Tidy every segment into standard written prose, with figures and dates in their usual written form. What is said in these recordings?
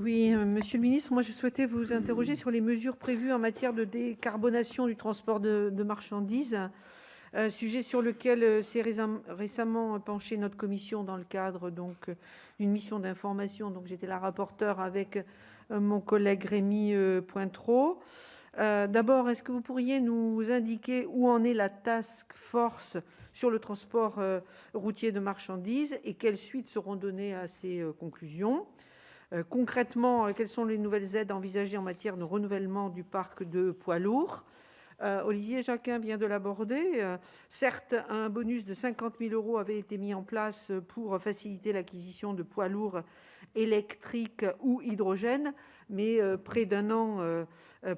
Oui, monsieur le ministre, moi je souhaitais vous interroger sur les mesures prévues en matière de décarbonation du transport de marchandises, sujet sur lequel s'est récemment penchée notre commission dans le cadre d'une mission d'information. Donc j'étais la rapporteure avec mon collègue Rémy Pointereau. D'abord, est-ce que vous pourriez nous indiquer où en est la task force sur le transport routier de marchandises et quelles suites seront données à ces conclusions ? Concrètement, quelles sont les nouvelles aides envisagées en matière de renouvellement du parc de poids lourds ? Olivier Jacquin vient de l'aborder. Certes, un bonus de 50 000 € avait été mis en place pour faciliter l'acquisition de poids lourds électriques ou hydrogène, mais près d'un an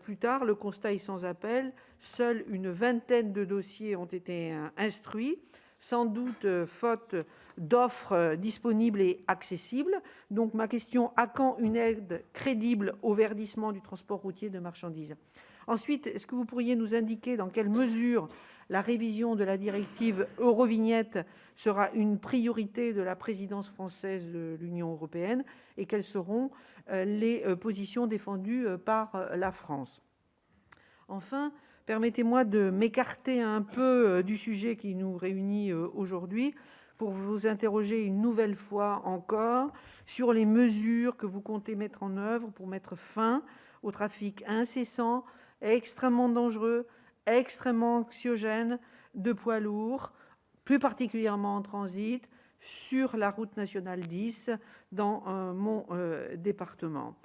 plus tard, le constat est sans appel. Seule une vingtaine de dossiers ont été instruits, sans doute faute d'offres disponibles et accessibles. Donc ma question, à quand une aide crédible au verdissement du transport routier de marchandises ? Ensuite, est-ce que vous pourriez nous indiquer dans quelle mesure la révision de la directive Eurovignette sera une priorité de la présidence française de l'Union européenne et quelles seront les positions défendues par la France ? Enfin, permettez-moi de m'écarter un peu du sujet qui nous réunit aujourd'hui pour vous interroger une nouvelle fois encore sur les mesures que vous comptez mettre en œuvre pour mettre fin au trafic incessant, extrêmement dangereux, extrêmement anxiogène de poids lourds, plus particulièrement en transit, sur la route nationale 10 dans mon département.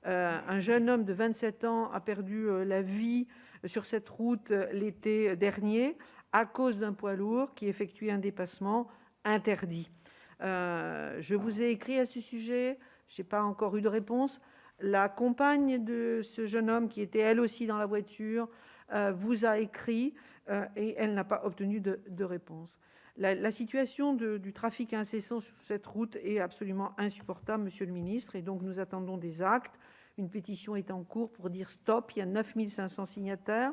Un jeune homme de 27 ans a perdu la vie sur cette route l'été dernier à cause d'un poids lourd qui effectuait un dépassement interdit. Je vous ai écrit à ce sujet, je n'ai pas encore eu de réponse. La compagne de ce jeune homme, qui était elle aussi dans la voiture, vous a écrit et elle n'a pas obtenu de réponse. La situation du trafic incessant sur cette route est absolument insupportable, monsieur le ministre, et donc nous attendons des actes. Une pétition est en cours pour dire stop, il y a 9 500 signataires.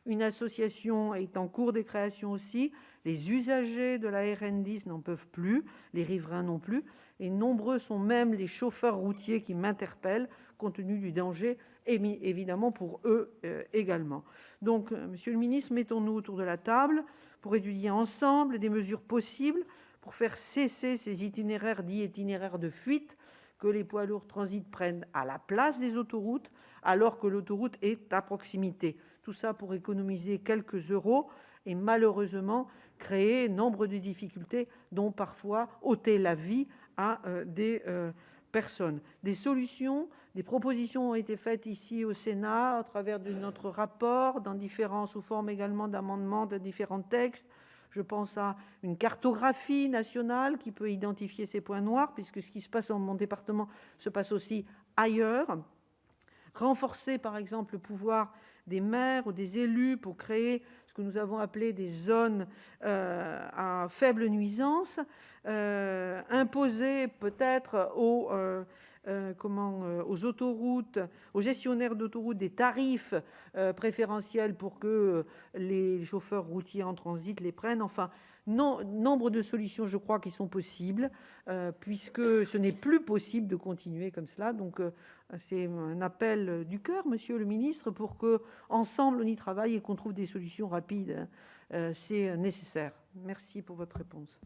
Une association est en cours de création aussi. Les usagers de la RN10 n'en peuvent plus, les riverains non plus, et nombreux sont même les chauffeurs routiers qui m'interpellent, compte tenu du danger, et évidemment pour eux également. Donc, monsieur le ministre, mettons-nous autour de la table pour étudier ensemble des mesures possibles pour faire cesser ces itinéraires dits itinéraires de fuite que les poids lourds transit prennent à la place des autoroutes, alors que l'autoroute est à proximité. Tout ça pour économiser quelques euros et malheureusement créer nombre de difficultés, dont parfois ôter la vie à des personnes. Des solutions, des propositions ont été faites ici au Sénat à travers de notre rapport, sous forme également d'amendements de différents textes. Je pense à une cartographie nationale qui peut identifier ces points noirs, puisque ce qui se passe dans mon département se passe aussi ailleurs. Renforcer, par exemple, le pouvoir des maires ou des élus pour créer ce que nous avons appelé des zones à faible nuisance. Imposer peut-être aux autoroutes, aux gestionnaires d'autoroutes des tarifs préférentiels pour que les chauffeurs routiers en transit les prennent. Enfin, nombre de solutions, je crois, qui sont possibles, puisque ce n'est plus possible de continuer comme cela. Donc, c'est un appel du cœur, monsieur le ministre, pour qu'ensemble, on y travaille et qu'on trouve des solutions rapides. C'est nécessaire. Merci pour votre réponse.